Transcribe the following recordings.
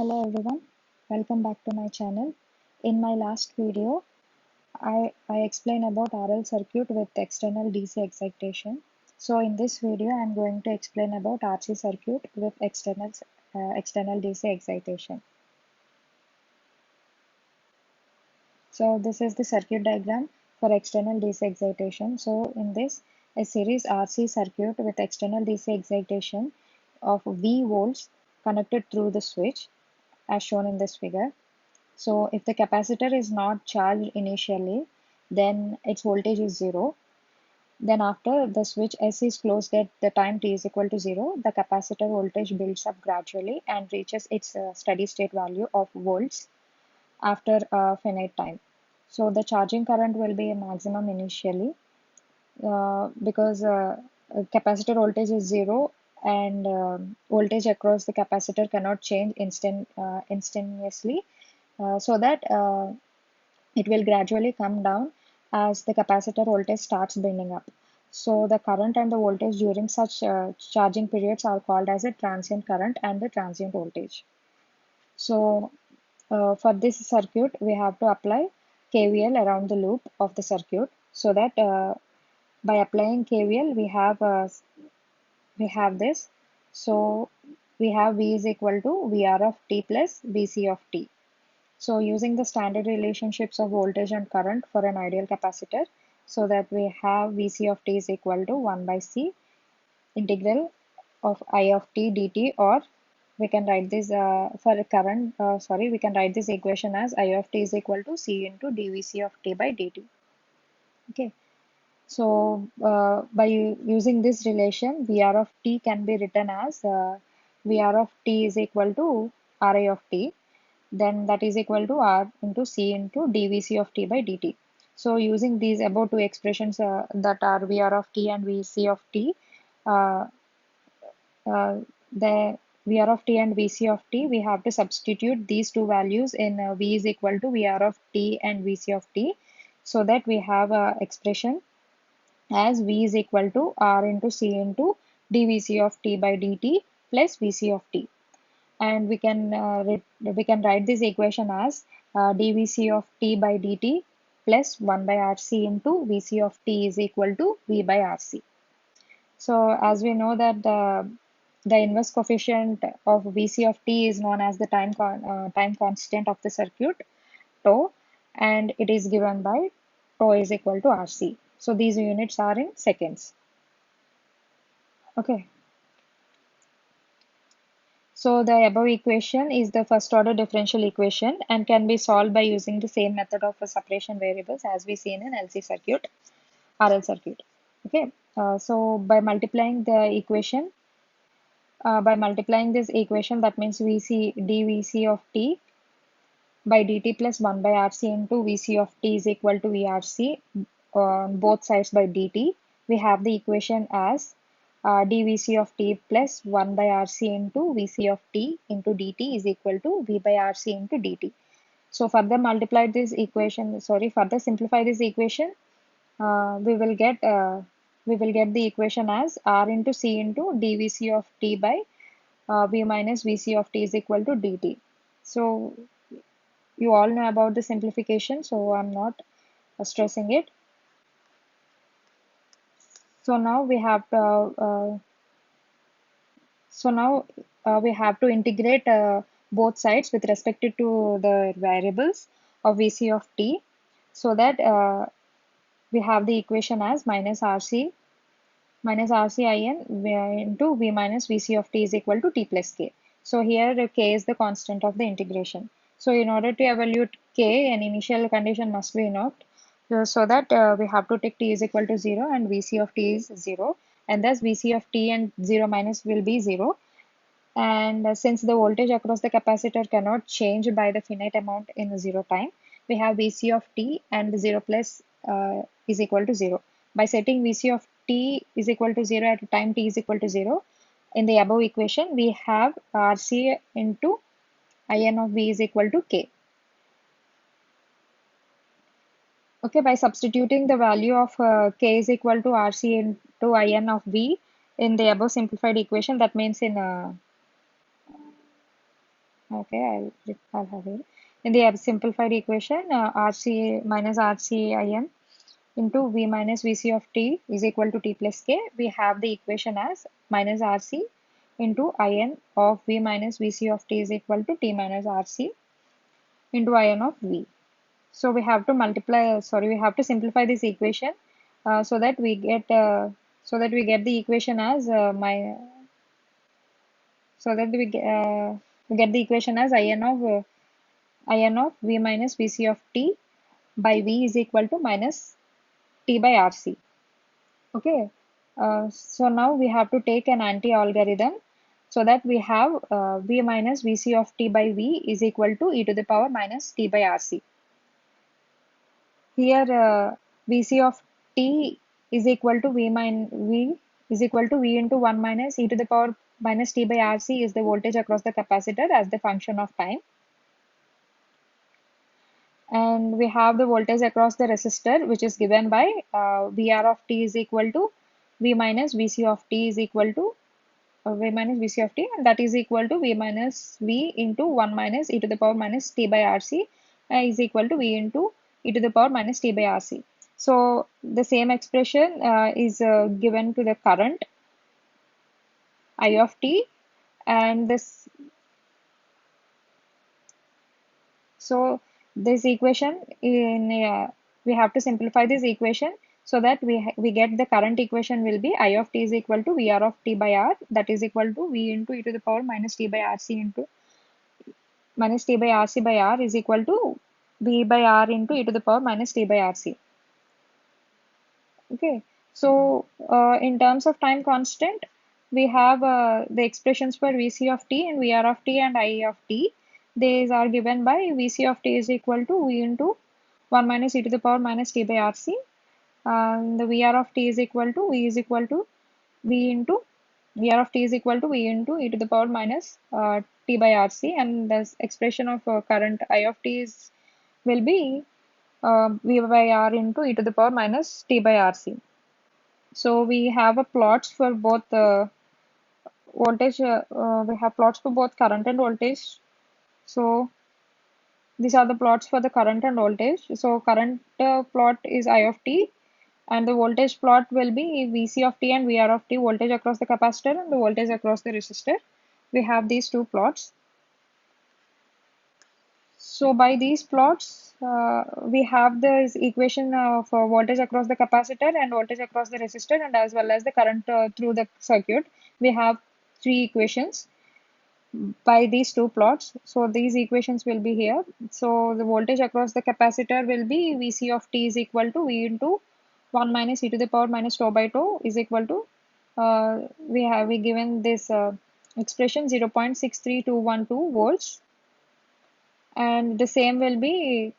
Hello everyone, welcome back to my channel. In my last video, I explained about RL circuit with external DC excitation. So in this video, I'm going to explain about RC circuit with external DC excitation. So this is the circuit diagram for external DC excitation. So in this, a series RC circuit with external DC excitation of V volts connected through the switch as shown in this figure. So if the capacitor is not charged initially, then its voltage is 0. Then after the switch S is closed at the time t is equal to 0, the capacitor voltage builds up gradually and reaches its steady state value of volts after a finite time. So the charging current will be a maximum initially because capacitor voltage is 0 and voltage across the capacitor cannot change instantaneously, so that it will gradually come down as the capacitor voltage starts building up. So the current and the voltage during such charging periods are called as a transient current and the transient voltage. So for this circuit, we have to apply KVL around the loop of the circuit, so that by applying KVL, we have this. So we have V is equal to VR of t plus VC of t. So using the standard relationships of voltage and current for an ideal capacitor, so that we have Vc of t is equal to 1 by C integral of I of t dt, or we can write this for current, we can write this equation as I of t is equal to C into dVc of t by dt. Okay. So by using this relation, VR of t can be written as VR of t is equal to Ri of t, then that is equal to R into C into dVc of t by dt. So using these above two expressions that are VR of t and Vc of t, uh, the VR of t and Vc of t, we have to substitute these two values in V is equal to VR of t and Vc of t, so that we have a expression as V is equal to R into C into dVc of t by dt plus Vc of t. And we can write this equation as dVc of t by dt plus 1 by RC into Vc of t is equal to V by RC. So as we know that the inverse coefficient of Vc of t is known as the time constant of the circuit, tau, and it is given by tau is equal to RC. So these units are in seconds. Okay. So the above equation is the first order differential equation and can be solved by using the same method of separation variables as we see in an LC circuit, RL circuit. Okay, so by multiplying this equation, that means Vc dVc of t by dt plus 1 by RC into Vc of t is equal to VRC on both sides by dt. We have the equation as dVc of t plus 1 by RC into Vc of t into dt is equal to V by RC into dt. So further simplify this equation, we will get the equation as R into C into dVc of t by V minus Vc of t is equal to dt. So you all know about the simplification, so I'm not stressing it. So now we have to integrate both sides with respect to the variables of Vc of t, so that we have the equation as minus RC in into V minus Vc of t is equal to t plus k. So here k is the constant of the integration. So in order to evaluate k, an initial condition must be invoked, so that we have to take t is equal to 0 and Vc of t is 0, and thus Vc of t and 0 minus will be 0. And since the voltage across the capacitor cannot change by the finite amount in 0 time, we have Vc of t and 0 plus is equal to 0. By setting Vc of t is equal to 0 at time t is equal to 0, in the above equation, we have Rc into In of V is equal to K. Okay, by substituting the value of K is equal to Rc into In of V in the above simplified equation, that means in Okay, I'll have it. In the simplified equation, RC minus RCIM into V minus VC of t is equal to t plus k. We have the equation as minus RC into IN of V minus VC of t is equal to t minus RC into IN of V. So we have to we have to simplify this equation so that we get the equation as so that we get the equation as IN of V minus VC of t by V is equal to minus t by RC. Okay. So now we have to take an anti-algorithm so that we have V minus Vc of t by V is equal to e to the power minus t by Rc. Here Vc of t is equal to V is equal to V into 1 minus e to the power minus t by Rc is the voltage across the capacitor as the function of time. And we have the voltage across the resistor, which is given by VR of t is equal to V minus Vc of t is equal to V minus Vc of t, and that is equal to V minus V into 1 minus e to the power minus t by Rc is equal to V into e to the power minus t by Rc. So the same expression is given to the current I of t, and this so this equation we have to simplify this equation so that we get the current equation will be I of t is equal to VR of t by R, that is equal to V into e to the power minus t by Rc into minus t by Rc by R is equal to V by R into e to the power minus t by Rc. Okay, so in terms of time constant, we have the expressions for Vc of t and Vr of t and I of t. These are given by Vc of t is equal to V into 1 minus e to the power minus t by Rc. The Vr of t is equal to V is equal to V into Vr of t is equal to V into e to the power minus t by Rc, and the expression of current I of t is will be V by R into e to the power minus t by Rc. So we have a plots for both voltage. We have plots for both current and voltage. So these are the plots for the current and voltage. So current plot is I of t, and the voltage plot will be Vc of t and Vr of t, voltage across the capacitor and the voltage across the resistor. We have these two plots. So by these plots, we have this equation for voltage across the capacitor and voltage across the resistor, and as well as the current through the circuit. We have three equations by these two plots. So these equations will be here. So the voltage across the capacitor will be Vc of t is equal to V into 1 minus e to the power minus tau by tau is equal to we given this expression 0.63212 volts, and the same will be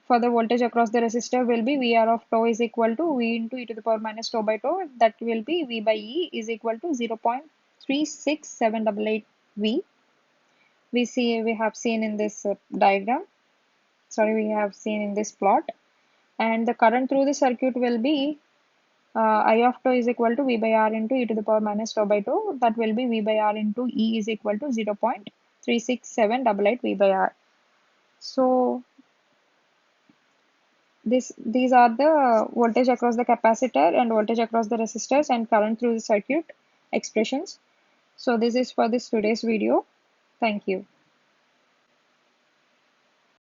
for the voltage across the resistor will be VR of tau is equal to V into e to the power minus tau by tau, that will be V by E is equal to 0.36788 V. We have seen in this diagram, sorry, we have seen in this plot, and the current through the circuit will be I of tau is equal to V by R into e to the power minus tau by tau, that will be V by R into E is equal to 0.36788 V by R. So these are the voltage across the capacitor and voltage across the resistors and current through the circuit expressions. So this is for this today's video. Thank you.